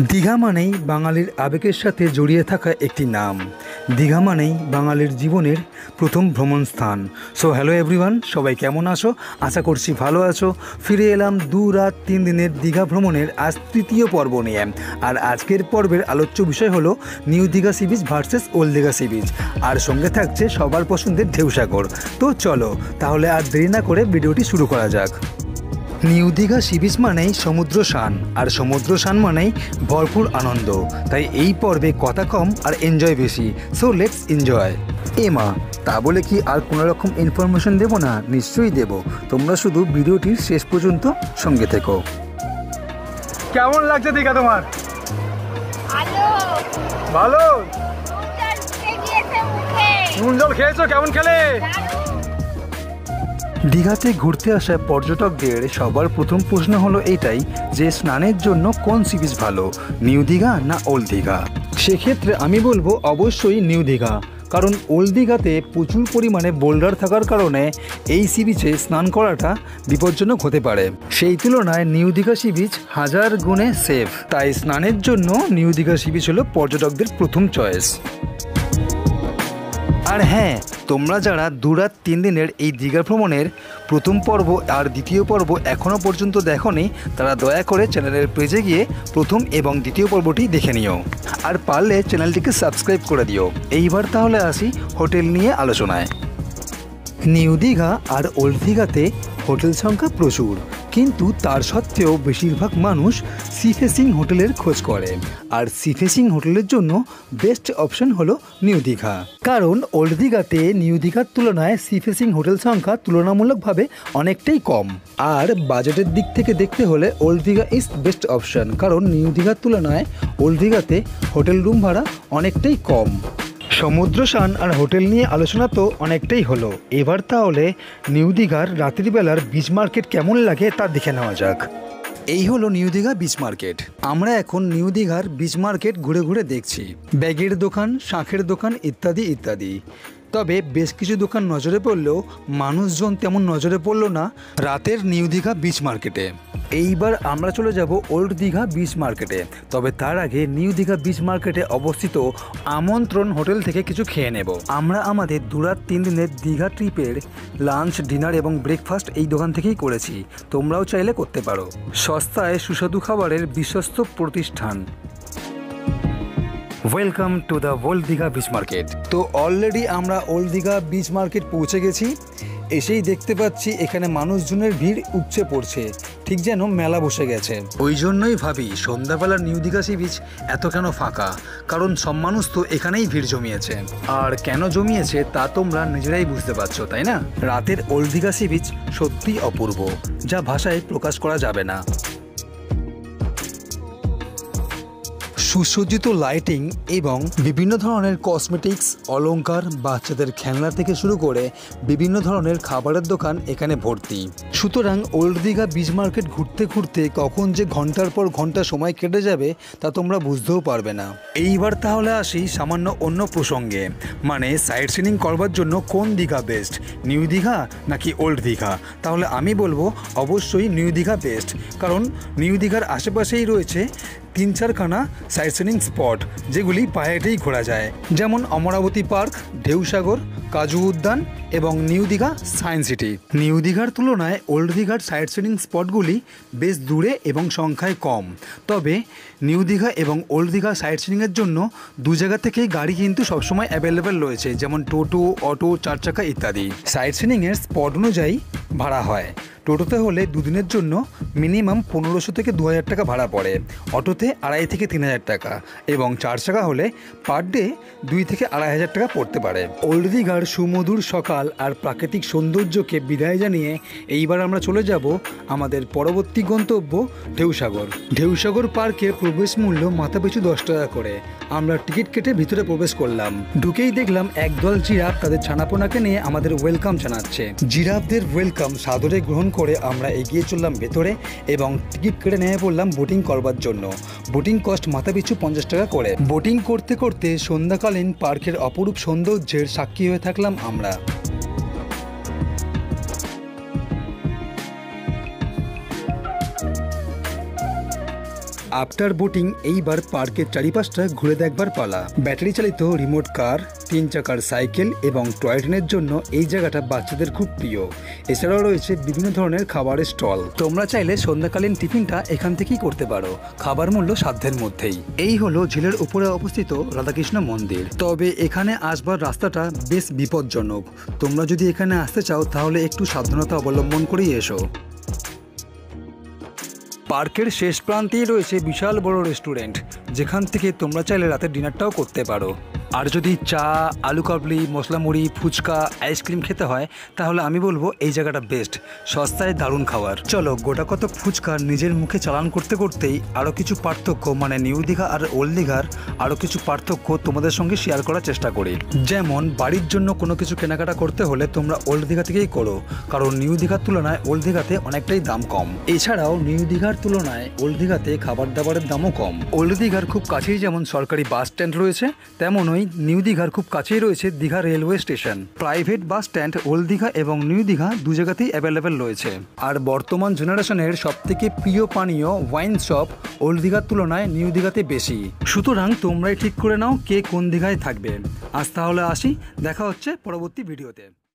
দীঘা মানেই বাঙালির আবেগের সাথে জড়িয়ে থাকা একটি নাম। দীঘা মানেই বাঙালির জীবনের প্রথম ভ্রমণ স্থান। সো হ্যালো এভরিওয়ান, সবাই কেমন আছো? আশা করছি ভালো আছো। ফিরে এলাম 2 রাত 3 দিনের দীঘা ভ্রমণের আজ তৃতীয় পর্ব নিয়ে। আর আজকের পর্বের আলোচ্য বিষয় হলো new Digha sea beach versus old Digha sea beach, আর সঙ্গে থাকছে সবার পছন্দের ঢেউসাগর। তো চলো তাহলে আর দেরি না করে ভিডিওটি শুরু করা যাক। নিউ দীঘা সি বিচ মানেই সমুদ্র স্নান, আর সমুদ্র স্নান মানেই ভরপুর আনন্দ। তাই এই পর্বে কথা কম আর এনজয় বেশি। So let's enjoy. মা, তা বলে কি আর কোনো রকম ইনফরমেশন দেবো না? নিশ্চয়ই দেব। তোমরা শুধু ভিডিওটির শেষ পর্যন্ত সঙ্গে থেকো। কেমন লাগছে দীঘা তোমার? ভালো। নুন জল খেয়েছো? কেমন খেলে? দীঘাতে ঘুরতে আসা পর্যটকদের সবার প্রথম প্রশ্ন হলো এটাই যে স্নানের জন্য কোন সি বিচ ভালো, নিউ দীঘা না ওল্ড দীঘা? সেক্ষেত্রে আমি বলবো অবশ্যই নিউ দীঘা, কারণ ওল্ড দীঘাতে প্রচুর পরিমাণে বোল্ডার থাকার কারণে এই সি বিচে স্নান করাটা বিপজ্জনক হতে পারে। সেই তুলনায় নিউ দীঘা সি বিচ 1000 গুণে সেফ। তাই স্নানের জন্য নিউ দীঘা সি বিচ হলো পর্যটকদের প্রথম চয়েস। আর হ্যাঁ, তোমরা যারা 2 রাত 3 দিনের এই দীঘা ভ্রমণের প্রথম পর্ব আর দ্বিতীয় পর্ব এখনও পর্যন্ত দেখোনি, তারা দয়া করে চ্যানেলের পেজে গিয়ে প্রথম এবং দ্বিতীয় পর্বটি দেখে নিও। আর পারলে চ্যানেলটিকে সাবস্ক্রাইব করে দিও। এইবার তাহলে আসি হোটেল নিয়ে আলোচনায়। নিউ দীঘা আর ওল্ড দীঘাতে হোটেল সংখ্যা প্রচুর, কিন্তু তার সত্ত্বেও বেশিরভাগ মানুষ সি ফেসিং হোটেলের খোঁজ করে। আর সি ফেসিং হোটেলের জন্য বেস্ট অপশন হলো নিউ দীঘা, কারণ ওল্ড দীঘাতে নিউ দীঘার তুলনায় সি ফেসিং হোটেল সংখ্যা তুলনামূলকভাবে অনেকটাই কম। আর বাজেটের দিক থেকে দেখতে হলে old Digha is best option, কারণ নিউ দীঘার তুলনায় ওল্ড দীঘাতে হোটেল রুম ভাড়া অনেকটাই কম। সমুদ্র স্নান আর হোটেল নিয়ে আলোচনা তো অনেকটাই হলো। এবার তাহলে নিউ দীঘার রাত্রিবেলার বিচ মার্কেট কেমন লাগে তা দেখে নেওয়া যাক। এই হলো নিউ দীঘা বিচ মার্কেট। আমরা এখন নিউ দীঘার বিচ মার্কেট ঘুরে ঘুরে দেখছি। ব্যাগের দোকান, শাঁখের দোকান ইত্যাদি ইত্যাদি। তবে বেশ কিছু দোকান নজরে পড়লেও মানুষজন তেমন নজরে পড়লো না রাতের নিউ দীঘা বিচ মার্কেটে। এইবার আমরা চলে যাব ওল্ড দীঘা বিচ মার্কেটে। তবে তার আগে নিউ দীঘা বিচ মার্কেটে অবস্থিত আমন্ত্রণ হোটেল থেকে কিছু খেয়ে নেব। আমরা আমাদের 2 রাত 3 দিনের দীঘা ট্রিপের লাঞ্চ, ডিনার এবং ব্রেকফাস্ট এই দোকান থেকেই করেছি। তোমরাও চাইলে করতে পারো। সস্তায় সুস্বাদু খাবারের বিশ্বস্ত প্রতিষ্ঠান। Welcome to the old Digha beach market. তো অলরেডি আমরা ওল্ড দীঘা বিচ মার্কেট পৌঁছে গেছি। এসেই দেখতে পাচ্ছি এখানে মানুষজনের ভিড় উপচে পড়ছে, ঠিক যেন মেলা বসে গেছে। ওই জন্যই ভাবি সন্ধ্যাবেলা নিউ দীঘা সি বিচ এত কেন ফাঁকা, কারণ সব মানুষ তো এখানেই ভিড় জমিয়েছে। আর কেন জমিয়েছে তা তোমরা নিজেরাই বুঝতে পারছো, তাই না? রাতের ওল্ড দীঘা সি বিচ সত্যিই অপূর্ব, যা ভাষায় প্রকাশ করা যাবে না। সুসজ্জিত লাইটিং এবং বিভিন্ন ধরনের কসমেটিক্স, অলংকার, বাচ্চাদের খেলনা থেকে শুরু করে বিভিন্ন ধরনের খাবারের দোকান এখানে ভর্তি। সুতরাং ওল্ড দীঘা বিচ মার্কেট ঘুরতে ঘুরতে কখন যে ঘন্টার পর ঘন্টা সময় কেটে যাবে তা তোমরা বুঝতেও পারবে না। এইবার তাহলে আসি সামান্য অন্য প্রসঙ্গে, মানে সাইট সিনিং করবার জন্য কোন দীঘা বেস্ট, নিউ দীঘা নাকি ওল্ড দীঘা? তাহলে আমি বলবো অবশ্যই নিউ দীঘা বেস্ট, কারণ নিউ দীঘার আশেপাশেই রয়েছে 3-4খানা সাইট সিনিং স্পট, যেগুলি পায়ে হেঁটেই ঘোরা যায়, যেমন অমরাবতী পার্ক, ঢেউসাগর, কাজু উদ্যান এবং new Digha science city. New দীঘার তুলনায় ওল্ড দীঘার সাইট সিনিং স্পটগুলি বেশ দূরে এবং সংখ্যায় কম। তবে নিউ দীঘা এবং ওল্ড দীঘা সাইট সিনিংয়ের জন্য 2 জায়গা থেকেই গাড়ি কিন্তু সবসময় অ্যাভেলেবেল রয়েছে, যেমন টোটো, অটো, 4 চাকা ইত্যাদি। সাইট সিনিংয়ের স্পট অনুযায়ী ভাড়া হয়। টোটোতে হলে 2 দিনের জন্য মিনিমাম 1500 থেকে 2000 টাকা ভাড়া পড়ে, অটোতে 2500 থেকে 3000 টাকা, এবং 4 চাকা হলে পার ডে 2 থেকে 2500 টাকা পড়তে পারে। ওল্ড দীঘার সুমধুর সকাল আর প্রাকৃতিক সৌন্দর্যকে বিদায় জানিয়ে এইবার আমরা চলে যাব আমাদের পরবর্তী গন্তব্য ঢেউসাগর। ঢেউসাগর পার্কে প্রবেশ মূল্য মাথাপিছু 10 টাকা করে। আমরা টিকিট কেটে ভিতরে প্রবেশ করলাম। ঢুকেই দেখলাম একদল জিরাফ তাদের ছানাপোনাকে নিয়ে আমাদের ওয়েলকাম জানাচ্ছে। জিরাফদের ওয়েলকাম সাদরে গ্রহণ করে আমরা এগিয়ে চললাম ভেতরে এবং টিকিট কেটে নিয়ে পড়লাম বোটিং করবার জন্য। বোটিং কস্ট মাথাপিছু 50 টাকা করে। বোটিং করতে করতে সন্ধ্যাকালীন পার্কের অপরূপ সৌন্দর্যের সাক্ষী হয়ে থাকলাম আমরা। আফটার বোটিং এইবার পার্কের চারিপাশটা ঘুরে দেখবার পালা। ব্যাটারি চালিত রিমোট কার, 3 চাকার সাইকেল এবং টয় ট্রেনের জন্য এই জায়গাটা বাচ্চাদের খুব প্রিয়। এছাড়াও রয়েছে বিভিন্ন ধরনের খাবারের স্টল। তোমরা চাইলে সন্ধ্যাকালীন টিফিনটা এখান থেকেই করতে পারো, খাবার মূল্য সাধ্যের মধ্যেই। এই হলো ঝিলের উপরে অবস্থিত রাধাকৃষ্ণ মন্দির। তবে এখানে আসবার রাস্তাটা বেশ বিপজ্জনক। তোমরা যদি এখানে আসতে চাও তাহলে একটু সাবধানতা অবলম্বন করেই এসো। পার্কের শেষ প্রান্তেই রয়েছে বিশাল বড় রেস্টুরেন্ট, যেখান থেকে তোমরা চাইলে রাতের ডিনারটাও করতে পারো। আর যদি চা, আলু কাবলি, মশলা মুড়ি, ফুচকা, আইসক্রিম খেতে হয় তাহলে আমি বলবো এই জায়গাটা বেস্ট। সস্তায় দারুণ খাবার। চলো গোটা কত ফুচকা নিজের মুখে চালান করতে করতেই আরও কিছু পার্থক্য, মানে নিউ দীঘা আর ওল্ড দীঘার আরও কিছু পার্থক্য তোমাদের সঙ্গে শেয়ার করার চেষ্টা করি। যেমন বাড়ির জন্য কোনো কিছু কেনাকাটা করতে হলে তোমরা ওল্ড দীঘা থেকেই করো, কারণ নিউ দীঘার তুলনায় ওল্ড দীঘাতে অনেকটাই দাম কম। এছাড়াও নিউ দীঘার তুলনায় ওল্ড দীঘাতে খাবার দাবারের দামও কম। ওল্ড দীঘার খুব কাছেই যেমন সরকারি বাস স্ট্যান্ড রয়েছে, তেমনই নিউ দীঘার খুব কাছেই রয়েছে Digha railway station. Private bus stand old Digha এবং নিউ দীঘা দু জায়গাতেই অ্যাভেলেবেল রয়েছে। আর বর্তমান জেনারেশনের সবথেকে প্রিয় পানীয় ওয়াইন শপ ওল্ড দীঘার তুলনায় নিউ দীঘাতে বেশি। সুতরাং তোমরাই ঠিক করে নাও কে কোন দীঘায় থাকবে। আজ তাহলে আসি, দেখা হচ্ছে পরবর্তী ভিডিওতে।